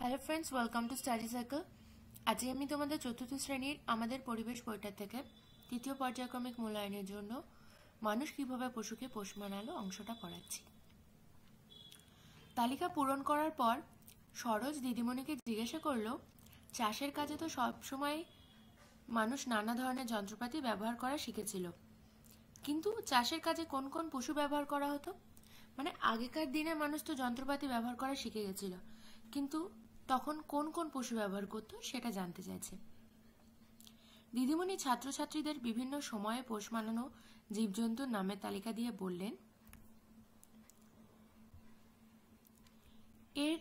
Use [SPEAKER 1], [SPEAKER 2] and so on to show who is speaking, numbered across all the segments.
[SPEAKER 1] Hello friends, welcome to study circle. আজকে আমি তোমাদের চতুর্থ শ্রেণীর আমাদের পরিবেশ বইটা থেকে তৃতীয় পর্যায়ক্রমিক মূল্যায়নের জন্য মানুষ কিভাবে পশুকে পোষ মানালো অংশটা পড়াচ্ছি। তালিকা পূরণ করার পর সরোজ দিদিমণিকে জিজ্ঞাসা করলো, চাষের কাজে তো সবসময় মানুষ নানা ধরনের যন্ত্রপাতি ব্যবহার করা শিখেছিল, কিন্তু চাষের কাজে কোন কোন পশু ব্যবহার করা হতো? মানে আগেকার দিনে মানুষ তো যন্ত্রপাতি ব্যবহার করা শিখে গেছিল, কিন্তু তখন কোন কোন পশু ব্যবহার করতো সেটা জানতে চাইছে। দিদিমণি ছাত্রছাত্রীদের বিভিন্ন সময়ে পোষ মানানো জীবজন্তুর নামের তালিকা দিয়ে বললেন, এর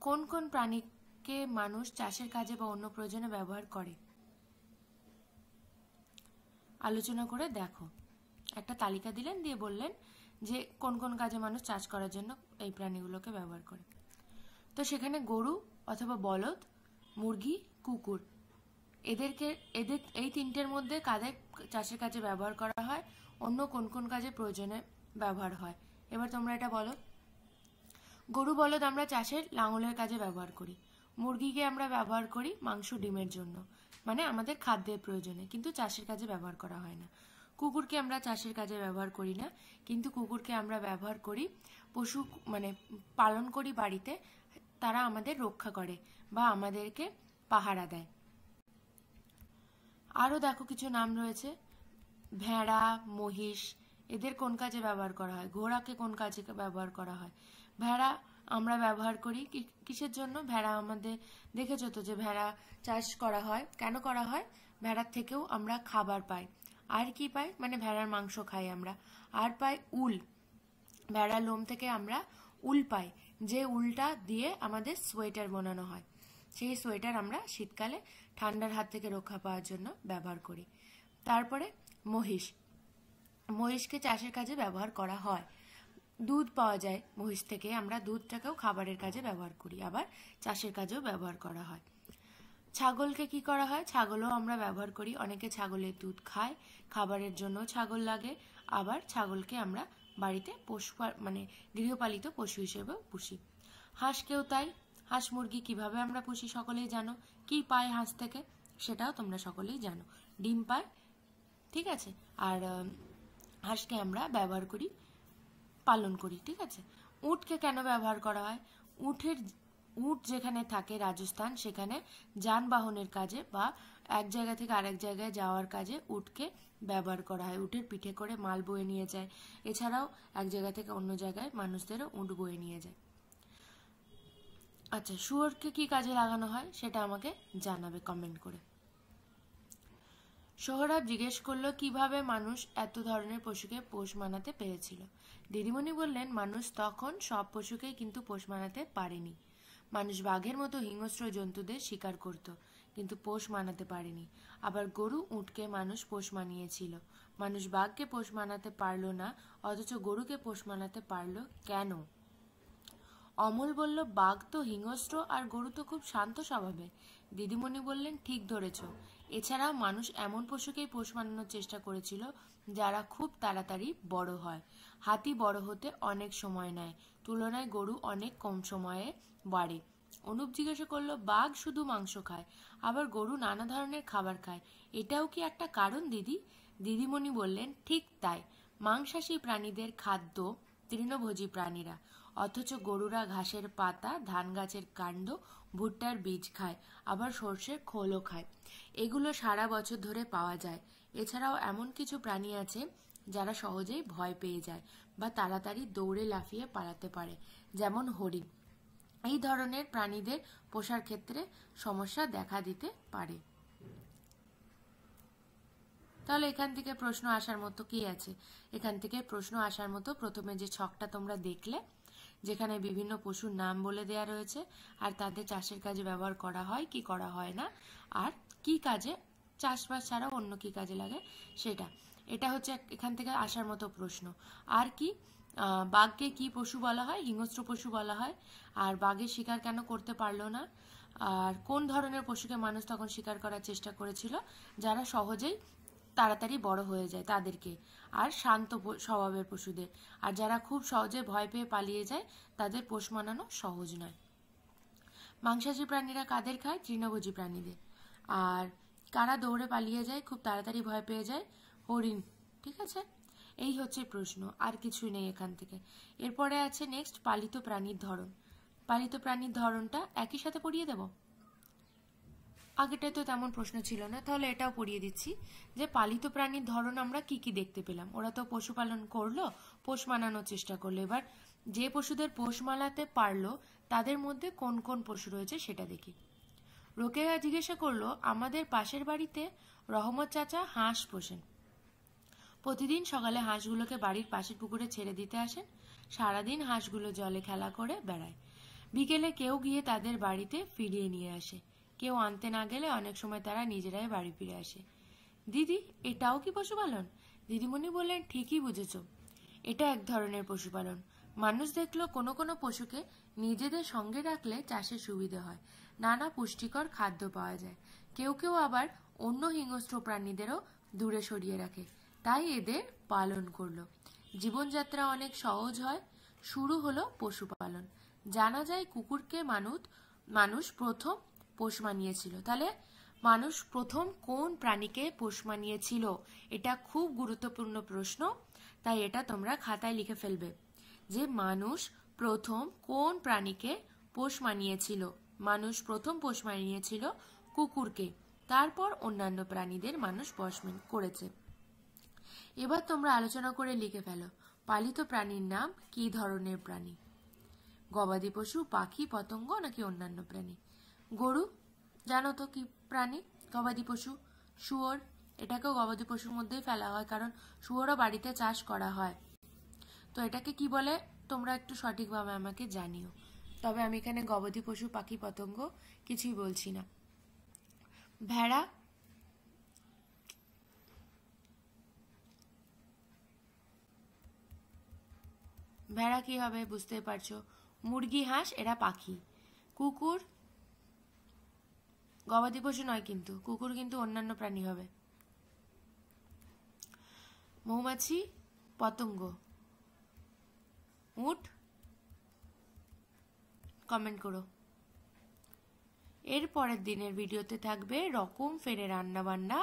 [SPEAKER 1] কোন কোন প্রাণীকে মানুষ চাষের কাজে বা অন্য প্রয়োজনে ব্যবহার করে আলোচনা করে দেখো। একটা তালিকা দিলেন, দিয়ে বললেন যে কোন কোন কাজে মানুষ চাষ করার জন্য এই প্রাণীগুলোকে ব্যবহার করে। তো সেখানে গরু অথবা বলদ, মুরগি, কুকুর, এদের এই তিনটের মধ্যে কাদের চাষের কাজে ব্যবহার করা হয়, অন্য কোন কোন কাজে প্রয়োজনে ব্যবহার হয়। এবার তোমরা এটা বলো। গরু বলদ আমরা চাষের লাঙলের কাজে ব্যবহার করি। মুরগিকে আমরা ব্যবহার করি মাংস ডিমের জন্য, মানে আমাদের খাদ্যের প্রয়োজনে, কিন্তু চাষের কাজে ব্যবহার করা হয় না। কুকুরকে আমরা চাষের কাজে ব্যবহার করি না, কিন্তু কুকুরকে আমরা ব্যবহার করি পশু, মানে পালন করি বাড়িতে, তারা আমাদের রক্ষা করে বা আমাদেরকে পাহারা দেয়। আরো দেখো কিছু নাম রয়েছে, ভেড়া, মহিষ, এদের কোন কাজে ব্যবহার করা হয়? ঘোড়াকে কোন কাজে ব্যবহার করা হয়? ভেড়া আমরা ব্যবহার করি কিসের জন্য? ভেড়া আমাদের দেখেছো তো যে ভেড়া চাষ করা হয়, কেন করা হয়? ভেড়ার থেকেও আমরা খাবার পাই। আর কি পাই? মানে ভেড়ার মাংস খাই আমরা। আর পাই উল, ভেড়ার লোম থেকে আমরা উল পাই, যে উলটা দিয়ে আমাদের সোয়েটার বানানো হয়। সেই সোয়েটার আমরা শীতকালে ঠান্ডার হাত থেকে রক্ষা পাওয়ার জন্য ব্যবহার করি। তারপরে মহিষ, মহিষকে চাষের কাজে ব্যবহার করা হয়। দুধ পাওয়া যায় মহিষ থেকে, আমরা দুধটাকেও খাবারের কাজে ব্যবহার করি, আবার চাষের কাজেও ব্যবহার করা হয়। ছাগলকে কি করা হয়? ছাগলও আমরা ব্যবহার করি, অনেকে ছাগলের দুধ খায়, খাবারের জন্য ছাগল লাগে, আবার ছাগলকে আমরা বাড়িতে পশু, মানে গৃহপালিত পশু হিসেবেও পুষি। হাঁসকেও তাই। হাঁস মুরগি কিভাবে আমরা পুষি সকলেই জানো। কি পায় হাঁস থেকে সেটাও তোমরা সকলেই জানো, ডিম পায়, ঠিক আছে। আর হাঁসকে আমরা ব্যবহার করি, পালন করি, ঠিক আছে। উটকে কেন ব্যবহার করা হয়? উট যেখানে থাকে রাজস্থান, সেখানে যানবাহনের কাজে বা এক জায়গা থেকে আরেক জায়গায় যাওয়ার কাজে উটকে ব্যবহার করা হয়। উটের পিঠে করে মাল বয়ে নিয়ে যায়, এছাড়াও এক জায়গা থেকে অন্য জায়গায় মানুষদেরও উট বয়ে নিয়ে যায়। আচ্ছা, শুয়োরকে কি কাজে লাগানো হয় সেটা আমাকে জানাবে কমেন্ট করে। সোহরাব জিজ্ঞেস করলো, কিভাবে মানুষ এত ধরনের পশুকে পোষ মানাতে পেরেছিল? দিদিমণি বললেন, মানুষ তখন সব পশুকেই কিন্তু পোষ মানাতে পারেনি। মানুষ বাঘের মতো হিংস্র জন্তুদের শিকার করত, কিন্তু পোষ মানাতে পারেনি। আবার গরু, উটকে মানুষ পোষ মানিয়েছিল। মানুষ বাঘকে পোষ মানাতে পারলো না, অথচ গরুকে পোষ মানাতে পারলো কেন? অমল বলল, বাঘ তো হিংস্র আর গরু তো খুব শান্ত স্বভাবের। দিদিমণি বললেন, ঠিক ধরেছ। এছাড়াও মানুষ এমন পশুকেই পোষ মানানোর চেষ্টা করেছিল যারা খুব তাড়াতাড়ি বড় হয়। হাতি বড় হতে অনেক সময় নেয়, তুলনায় গরু অনেক কম সময়ে বাড়ে। অনুপ জিজ্ঞাসা করলো, বাঘ শুধু মাংস খায়, আবার গরু নানা ধরনের খাবার খায়, এটাও কি একটা কারণ দিদি? দিদিমণি বললেন, ঠিক তাই। মাংসাশী প্রাণীদের খাদ্য তৃণভোজী প্রাণীরা, অথচ গরুরা ঘাসের পাতা, ধান গাছের কাণ্ড, ভুট্টার বীজ খায়, আবার সর্ষের খোলও খায়। এগুলো সারা বছর ধরে পাওয়া যায়। এছাড়াও এমন কিছু প্রাণী আছে যারা সহজেই ভয় পেয়ে যায় বা তাড়াতাড়ি দৌড়ে লাফিয়ে পালাতে পারে, যেমন হরিণ। এই ধরনের প্রাণীদের পোষার ক্ষেত্রে সমস্যা দেখা দিতে পারে। তাহলে এখান থেকে প্রশ্ন আসার মতো কি আছে? এখান থেকে প্রশ্ন আসার মতো প্রথমে যে ছকটা তোমরা দেখলে, যেখানে বিভিন্ন পশুর নাম বলে দেয়া রয়েছে আর তাদের চাষের কাজে ব্যবহার করা হয় কি করা হয় না, আর কি কাজে, চাষবাস ছাড়াও অন্য কি কাজে লাগে সেটা, এটা হচ্ছে এখান থেকে আসার মতো প্রশ্ন। আর কি, বাঘকে কি পশু বলা হয়? হিংস্র পশু বলা হয়। আর বাঘের শিকার কেন করতে পারলো না? আর কোন ধরনের পশুকে মানুষ তখন শিকার করার চেষ্টা করেছিল? যারা সহজেই তাড়াতাড়ি বড় হয়ে যায় তাদেরকে, আর শান্ত স্বভাবের পশুদের। আর যারা খুব সহজে ভয় পেয়ে পালিয়ে যায় তাদের পোষ মানানো সহজ নয়। মাংসাশী প্রাণীরা কাদের খায়? তৃণভোজী প্রাণীদের। আর কারা দৌড়ে পালিয়ে যায়, খুব তাড়াতাড়ি ভয় পেয়ে যায়? হরিণ। ঠিক আছে, এই হচ্ছে প্রশ্ন, আর কিছুই নেই এখান থেকে। এরপরে আছে নেক্সট পালিত প্রাণীর ধরন। পালিত প্রাণীর ধরনটা একই সাথে পড়িয়ে দেব। আগেটাই তো তেমন প্রশ্ন ছিল না, তাহলে এটাও পড়িয়ে দিচ্ছি যে পালিত প্রাণীর ধরন আমরা কি কি দেখতে পেলাম। ওরা তো পশুপালন করলো, পোষ মানানোর চেষ্টা করলো। এবার যে পশুদের পোষ মানাতে পারলো তাদের মধ্যে কোন কোন পশু রয়েছে সেটা দেখি। রোকেয়া জিজ্ঞাসা করলো, আমাদের পাশের বাড়িতে রহমত চাচা হাঁস পোষেন। প্রতিদিন সকালে হাঁসগুলোকে বাড়ির পাশের পুকুরে ছেড়ে দিতে আসেন। সারাদিন হাঁসগুলো জলে খেলা করে বেড়ায়। বিকেলে কেউ গিয়ে তাদের বাড়িতে ফিরিয়ে নিয়ে আসে। কেউ আনতে না গেলে অনেক সময় তারা নিজেরাই বাড়ি ফিরে আসে। দিদি, এটাও কি পশুপালন? দিদিমণি বললেন, ঠিকই বুঝেছ, এটা এক ধরনের পশুপালন। মানুষ দেখলো কোনো কোনো পশুকে নিজেদের সঙ্গে রাখলে চাষের সুবিধে হয়, নানা পুষ্টিকর খাদ্য পাওয়া যায়। কেউ কেউ আবার অন্য হিংস্র প্রাণীদেরও দূরে সরিয়ে রাখে, তাই এদের পালন করলো। জীবনযাত্রা অনেক সহজ হয়। শুরু হলো পশুপালন। জানা যায় কুকুরকে মানুষ প্রথম পোষ মানিয়েছিল। তাহলে মানুষ প্রথম কোন প্রাণীকে পোষ মানিয়েছিল? এটা খুব গুরুত্বপূর্ণ প্রশ্ন, তাই এটা তোমরা খাতায় লিখে ফেলবে যে মানুষ প্রথম কোন প্রাণীকে পোষ মানিয়েছিল। মানুষ প্রথম পোষ মানিয়েছিল কুকুরকে, তারপর অন্যান্য প্রাণীদের মানুষ পোষ করেছে। এবার তোমরা আলোচনা করে লিখে ফেলো, পালিত প্রাণীর নাম কি ধরনের প্রাণী? গবাদি পশু, পাখি, পতঙ্গ নাকি অন্যান্য প্রাণী? গরু জানো তো কি প্রাণী? গবাদি পশু। শুয়োর, এটাকেও গবাদি পশুর মধ্যেই ফেলা হয়, কারণ শুয়োরও বাড়িতে চাষ করা হয়। তো এটাকে কি বলে তোমরা একটু সঠিকভাবে আমাকে জানিও। তবে আমি এখানে গবাদি পশু, পাখি, পতঙ্গ কিছুই বলছি না। ভেড়া, ভেড়া কি হবে বুঝতে পারছো। মুরগি, হাঁস এরা পাখি। কুকুর গবাদি পশু নয়, কিন্তু কুকুর কিন্তু অন্যান্য প্রাণী হবে। মৌমাছি, পতঙ্গ, উট, কমেন্ট করো। এর পরের দিনের ভিডিওতে থাকবে রকম ফেরে রান্না বান্না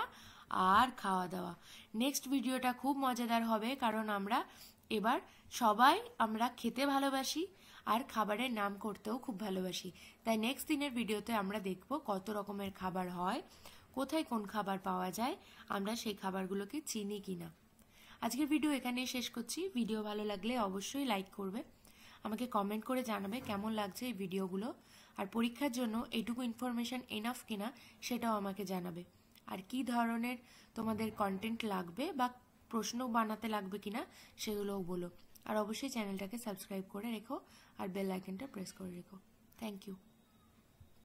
[SPEAKER 1] আর খাওয়া দাওয়া। নেক্সট ভিডিওটা খুব মজাদার হবে, কারণ এবার সবাই আমরা খেতে ভালোবাসি আর খাবারের নাম করতেও খুব ভালোবাসি। তাই নেক্সট দিনের ভিডিওতে আমরা দেখব কত রকমের খাবার হয়, কোথায় কোন খাবার পাওয়া যায়, আমরা সেই খাবারগুলোকে চিনি কিনা। আজকের ভিডিও এখানেই শেষ করছি। ভিডিও ভালো লাগলে অবশ্যই লাইক করবে, আমাকে কমেন্ট করে জানাবে কেমন লাগছে এই ভিডিওগুলো, আর পরীক্ষার জন্য এইটুকু ইনফরমেশন এনাফ কিনা সেটাও আমাকে জানাবে। আর কি ধরনের তোমাদের কন্টেন্ট লাগবে বা প্রশ্ন বানাতে লাগবে কিনা সেগুলোও বলো। আর অবশ্যই চ্যানেলটাকে সাবস্ক্রাইব করে রেখো আর বেল আইকনটা প্রেস করে রেখো। Thank you.